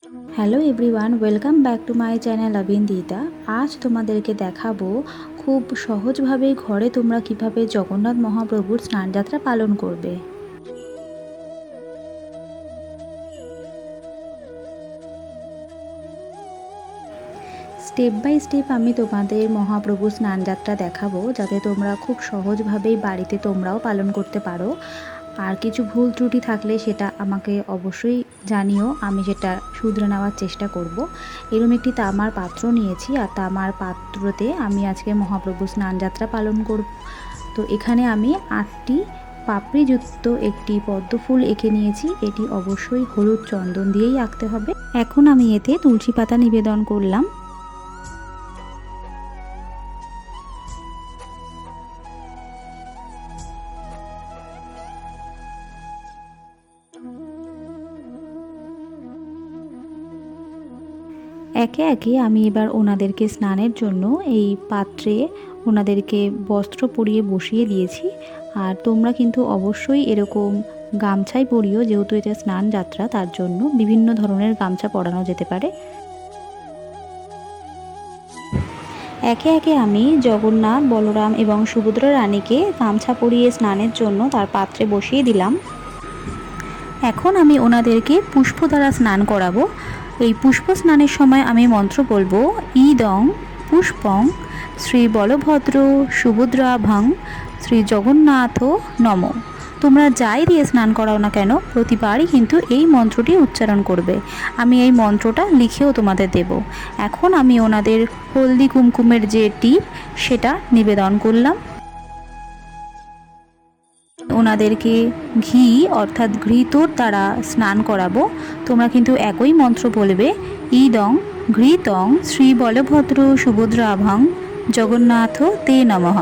Hello everyone, welcome back to my channel Abindita. আজ তোমাদেরকে দেখাবো খুব সহজভাবে ঘরে তোমরা কিভাবে জগন্নাথ মহাপ্রভুর স্নানযাত্রা পালন করবে। স্টেপ বাই স্টেপ আমি তোমাদের মহাপ্রভুর স্নানযাত্রা দেখাবো, যাতে তোমরা খুব সহজভাবেই বাড়িতে তোমরাও পালন করতে পারো। আর কিছু ভুল ত্রুটি থাকলে সেটা আমাকে অবশ্যই জানিও, আমি সেটা শুধরে নেওয়ার চেষ্টা করব। এরকম একটি তামার পাত্র নিয়েছি, আর তামার পাত্রতে আমি আজকে মহাপ্রভু স্নানযাত্রা পালন করব। তো এখানে আমি 8টি পাপড়িযুক্ত একটি পদ্মফুল এঁকে নিয়েছি। এটি অবশ্যই হলুদ চন্দন দিয়েই আঁকতে হবে। এখন আমি এতে তুলসী পাতা নিবেদন করলাম। একে একে আমি এবার ওনাদেরকে স্নানের জন্য এই পাত্রে ওনাদেরকে বস্ত্র পরিয়ে বসিয়ে দিয়েছি। আর তোমরা কিন্তু অবশ্যই এরকম গামছাই পরিও, যেহেতু এটা স্নান যাত্রা, তার জন্য বিভিন্ন ধরনের গামছা পরানো যেতে পারে। একে একে আমি জগন্নাথ, বলরাম এবং সুভদ্রা রানীকে গামছা পরিয়ে স্নানের জন্য তার পাত্রে বসিয়ে দিলাম। এখন আমি ওনাদেরকে পুষ্প দ্বারা স্নান করাবো। এই পুষ্প স্নানের সময় আমি মন্ত্র বলবো, ইদং পুষ্পং শ্রী বলভদ্র সুভদ্রাভং শ্রী জগন্নাথ নম। তোমরা যাই দিয়ে স্নান করাও না কেন, প্রতিবারই কিন্তু এই মন্ত্রটি উচ্চারণ করবে। আমি এই মন্ত্রটা লিখেও তোমাদের দেব। এখন আমি ওনাদের হলদি কুমকুমের যে টিপ, সেটা নিবেদন করলাম। ওনাদেরকে ঘি অর্থাৎ ঘৃতর দ্বারা স্নান করাবো। তোমরা কিন্তু একই মন্ত্র বলবে, ইদং ঘৃতং শ্রী বলভদ্র সুভদ্রাভং জগন্নাথ তে নমঃ।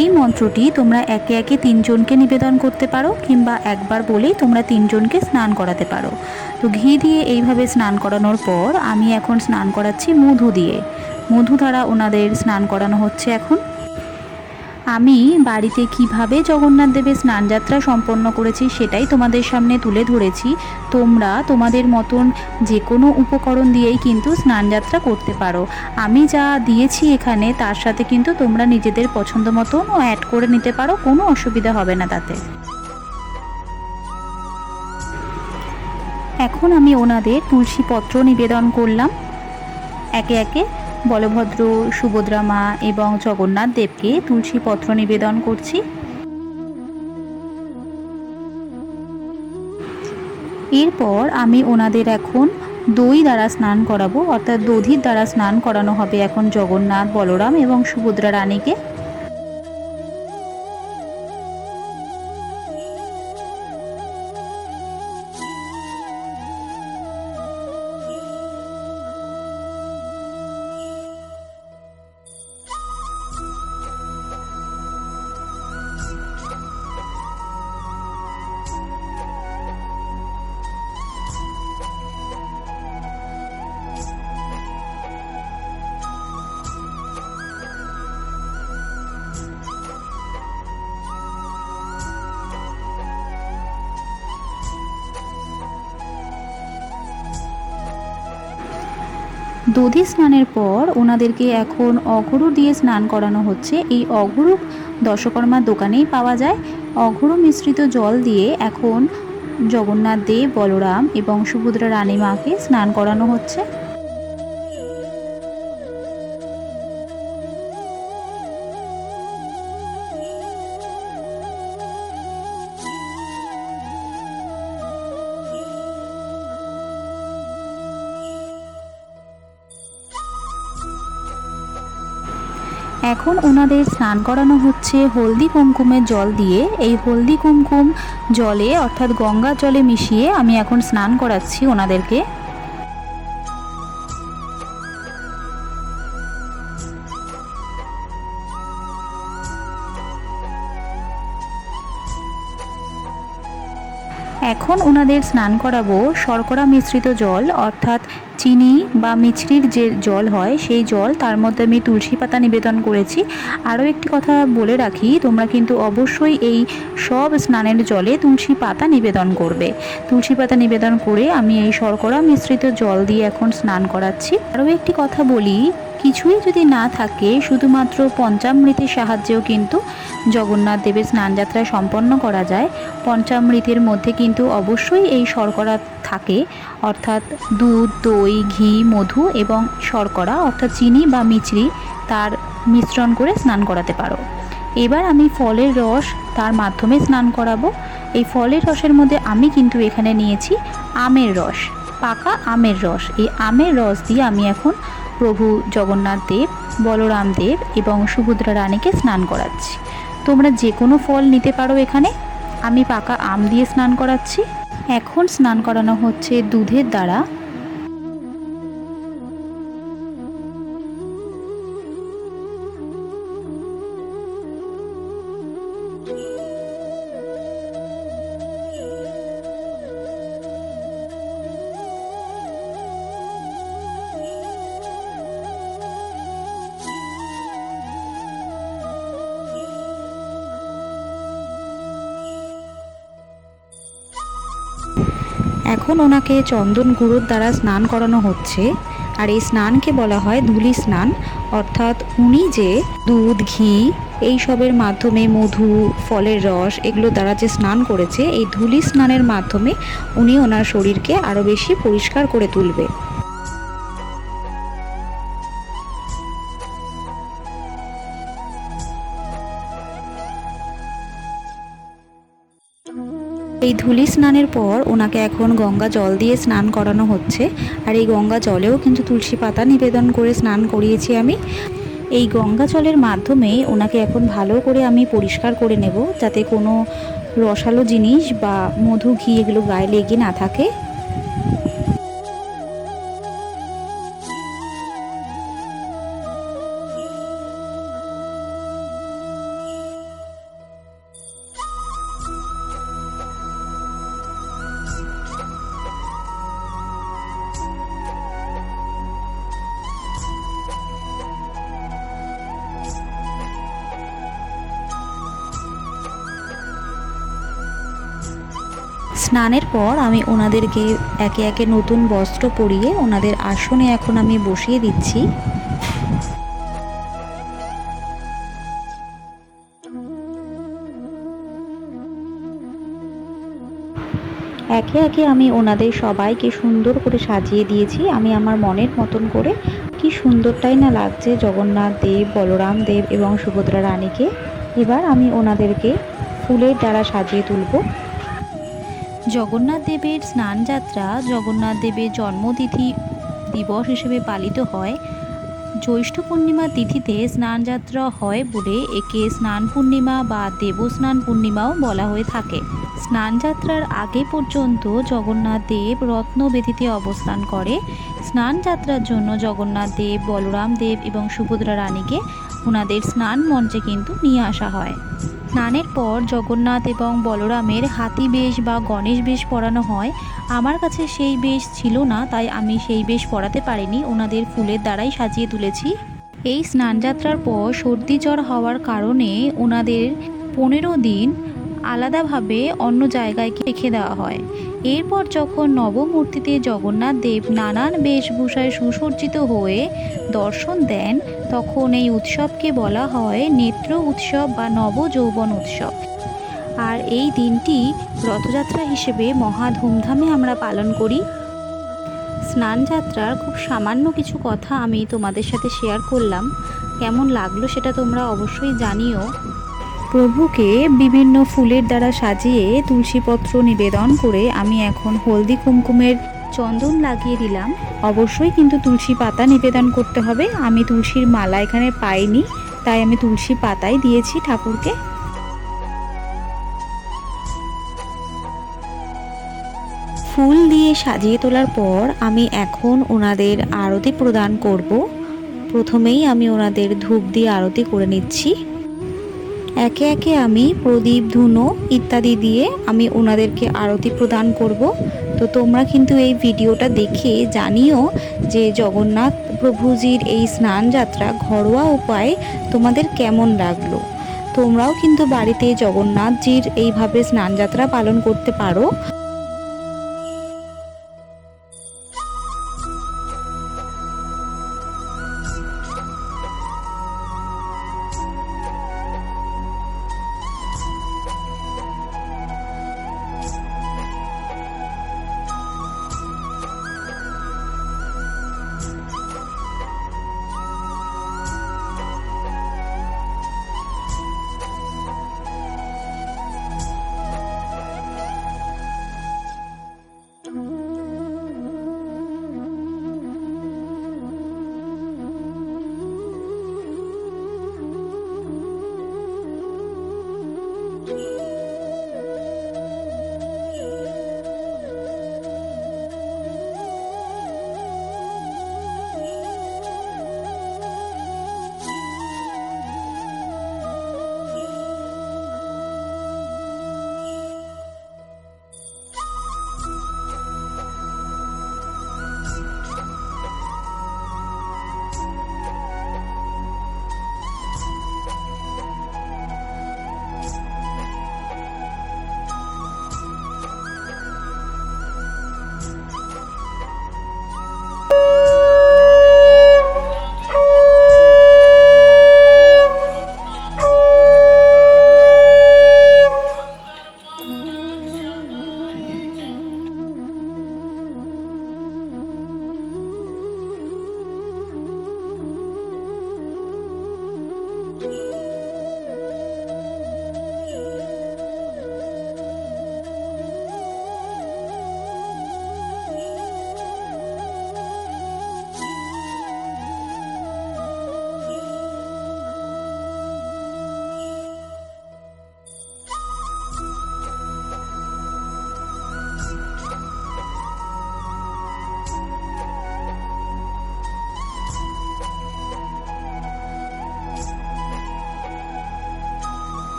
এই মন্ত্রটি তোমরা একে একে 3 জনকে নিবেদন করতে পারো, কিংবা একবার বলেই তোমরা 3 জনকে স্নান করাতে পারো। তো ঘি দিয়ে এইভাবে স্নান করানোর পর আমি এখন স্নান করাচ্ছি মধু দিয়ে। মধু দ্বারা ওনাদের স্নান করানো হচ্ছে। এখন আমি বাড়িতে কিভাবে জগন্নাথ দেবের স্নানযাত্রা সম্পন্ন করেছি সেটাই তোমাদের সামনে তুলে ধরেছি। তোমরা তোমাদের মতন যে কোনো উপকরণ দিয়েই কিন্তু স্নানযাত্রা করতে পারো। আমি যা দিয়েছি এখানে, তার সাথে কিন্তু তোমরা নিজেদের পছন্দ মতন অ্যাড করে নিতে পারো, কোনো অসুবিধা হবে না তাতে। এখন আমি ওনাদের তুলসী পত্র নিবেদন করলাম। একে একে বলভদ্র, সুভদ্রা মা এবং জগন্নাথ দেবকে তুলসী পত্র নিবেদন করছি। এরপর আমি ওনাদের এখন দই দ্বারা স্নান করাবো, অর্থাৎ দধির দ্বারা স্নান করানো হবে এখন জগন্নাথ, বলরাম এবং সুভদ্রা রানীকে। দধি স্নানের পর ওনাদেরকে এখন অঘরু দিয়ে স্নান করানো হচ্ছে। এই অঘরু দশকর্মার দোকানেই পাওয়া যায়। অঘরু মিশ্রিত জল দিয়ে এখন জগন্নাথ দেব, বলরাম এবং সুভদ্রা রানী মাকে স্নান করানো হচ্ছে। এখন ওনাদের স্নান করানো হচ্ছে হলদি কুমকুমের জল দিয়ে। এই হলদি কুমকুম জলে অর্থাৎ গঙ্গার জলে মিশিয়ে আমি এখন স্নান করাচ্ছি ওনাদেরকে। এখন ওনাদের স্নান করাবো শর্করা মিশ্রিত জল, অর্থাৎ চিনি বা মিছরির যে জল হয় সেই জল, তার মধ্যে আমি তুলসী পাতা নিবেদন করেছি। আরও একটি কথা বলে রাখি, তোমরা কিন্তু অবশ্যই এই সব স্নানের জলে তুলসী পাতা নিবেদন করবে। তুলসী পাতা নিবেদন করে আমি এই শর্করা মিশ্রিত জল দিয়ে এখন স্নান করাচ্ছি। আরও একটি কথা বলি, কিছুই যদি না থাকে, শুধুমাত্র পঞ্চামৃতের সাহায্যেও কিন্তু জগন্নাথ দেবের স্নানযাত্রা সম্পন্ন করা যায়। পঞ্চামৃতের মধ্যে কিন্তু অবশ্যই এই শর্করা থাকে, অর্থাৎ দুধ, দই, ঘি, মধু এবং শর্করা অর্থাৎ চিনি বা মিছরি, তার মিশ্রণ করে স্নান করাতে পারো। এবার আমি ফলের রস তার মাধ্যমে স্নান করাবো। এই ফলের রসের মধ্যে আমি কিন্তু এখানে নিয়েছি আমের রস, পাকা আমের রস। এই আমের রস দিয়ে আমি এখন প্রভু জগন্নাথ দেব, বলরাম দেব এবং সুভদ্রা রানীকে স্নান করাচ্ছি। তোমরা যে কোনো ফল নিতে পারো এখানে, আমি পাকা আম দিয়ে স্নান করাচ্ছি। এখন স্নান করানো হচ্ছে দুধের দ্বারা। এখন ওনাকে চন্দন গুঁড়োর দ্বারা স্নান করানো হচ্ছে। আর এই স্নানকে বলা হয় ধূলি স্নান, অর্থাৎ উনি যে দুধ, ঘি এইসবের মাধ্যমে, মধু, ফলের রস এগুলো দ্বারা যে স্নান করেছে, এই ধূলি স্নানের মাধ্যমে উনি ওনার শরীরকে আরও বেশি পরিষ্কার করে তুলবে। এই ধূলি স্নানের পর ওনাকে এখন গঙ্গা জল দিয়ে স্নান করানো হচ্ছে। আর এই গঙ্গা জলেও কিন্তু তুলসী পাতা নিবেদন করে স্নান করিয়েছি আমি। এই গঙ্গা জলের মাধ্যমে ওনাকে এখন ভালো করে আমি পরিষ্কার করে নেব, যাতে কোনো রসালো জিনিস বা মধু, ঘি এগুলো গায়ে লেগে না থাকে। স্নানের পর আমি ওনাদেরকে একে একে নতুন বস্ত্র পরিয়ে ওনাদের আসনে এখন আমি বসিয়ে দিচ্ছি। একে একে আমি ওনাদের সবাইকে সুন্দর করে সাজিয়ে দিয়েছি আমি আমার মনের মতন করে। কি সুন্দরটাই না লাগছে জগন্নাথ দেব, বলরাম দেব এবং সুভদ্রা রানীকে। এবার আমি ওনাদেরকে ফুলের দ্বারা সাজিয়ে তুলব। জগন্নাথ দেবের স্নানযাত্রা জগন্নাথ দেবের জন্মতিথি দিবস হিসেবে পালিত হয়। জ্যৈষ্ঠ পূর্ণিমা তিথিতে স্নানযাত্রা হয় বলে একে স্নান পূর্ণিমা বা দেবস্নান পূর্ণিমাও বলা হয়ে থাকে। স্নানযাত্রার আগে পর্যন্ত জগন্নাথ দেব রত্নবেদিতে অবস্থান করে। স্নানযাত্রার জন্য জগন্নাথ দেব, বলরাম দেব এবং সুভদ্রা রানীকে ওনাদের স্নান মঞ্চে কিন্তু নিয়ে আসা হয়। স্নানের পর জগন্নাথ এবং বলরামের হাতি বেশ বা গণেশ বেশ পরানো হয়। আমার কাছে সেই বেশ ছিল না, তাই আমি সেই বেশ পরাতে পারিনি, ওনাদের ফুলের দ্বারাই সাজিয়ে তুলেছি। এই স্নানযাত্রার পর সর্দি জ্বর হওয়ার কারণে ওনাদের 15 দিন আলাদাভাবে অন্য জায়গায় রেখে দেওয়া হয়। এরপর যখন নবমূর্তিতে জগন্নাথ দেব নানান বেশভূষায় সুসজ্জিত হয়ে দর্শন দেন, তখন এই উৎসবকে বলা হয় নেত্র উৎসব বা নবযৌবন উৎসব। আর এই দিনটি রথযাত্রা হিসেবে মহা ধুমধামে আমরা পালন করি। স্নানযাত্রার খুব সামান্য কিছু কথা আমি তোমাদের সাথে শেয়ার করলাম। কেমন লাগলো সেটা তোমরা অবশ্যই জানিও। প্রভুকে বিভিন্ন ফুলের দ্বারা সাজিয়ে তুলসীপত্র নিবেদন করে আমি এখন হলদি কুমকুমের চন্দন লাগিয়ে দিলাম। অবশ্যই কিন্তু তুলসী পাতা নিবেদন করতে হবে। আমি তুলসীর মালা এখানে পাইনি, তাই আমি তুলসী পাতাই দিয়েছি ঠাকুরকে। ফুল দিয়ে সাজিয়ে তোলার পর আমি এখন ওনাদের আরতি প্রদান করব। প্রথমেই আমি ওনাদের ধূপ দিয়ে আরতি করে নিচ্ছি। একে একে আমি প্রদীপ ধুনো ইত্যাদি দিয়ে আমি ওনাদেরকে আরতি প্রদান করব। তো তোমরা কিন্তু এই ভিডিওটা দেখে জানিও যে জগন্নাথ প্রভুজির এই স্নান যাত্রা ঘরোয়া উপায়ে তোমাদের কেমন লাগলো। তোমরাও কিন্তু বাড়িতে জগন্নাথজির এইভাবে স্নান যাত্রা পালন করতে পারো।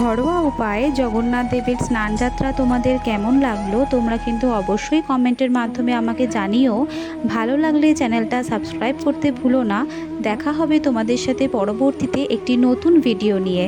ঘরোয়া উপায়ে জগন্নাথ দেবের স্নানযাত্রা তোমাদের কেমন লাগলো তোমরা কিন্তু অবশ্যই কমেন্টের মাধ্যমে আমাকে জানিও। ভালো লাগলে চ্যানেলটা সাবস্ক্রাইব করতে ভুলো না। দেখা হবে তোমাদের সাথে পরবর্তীতে একটি নতুন ভিডিও নিয়ে।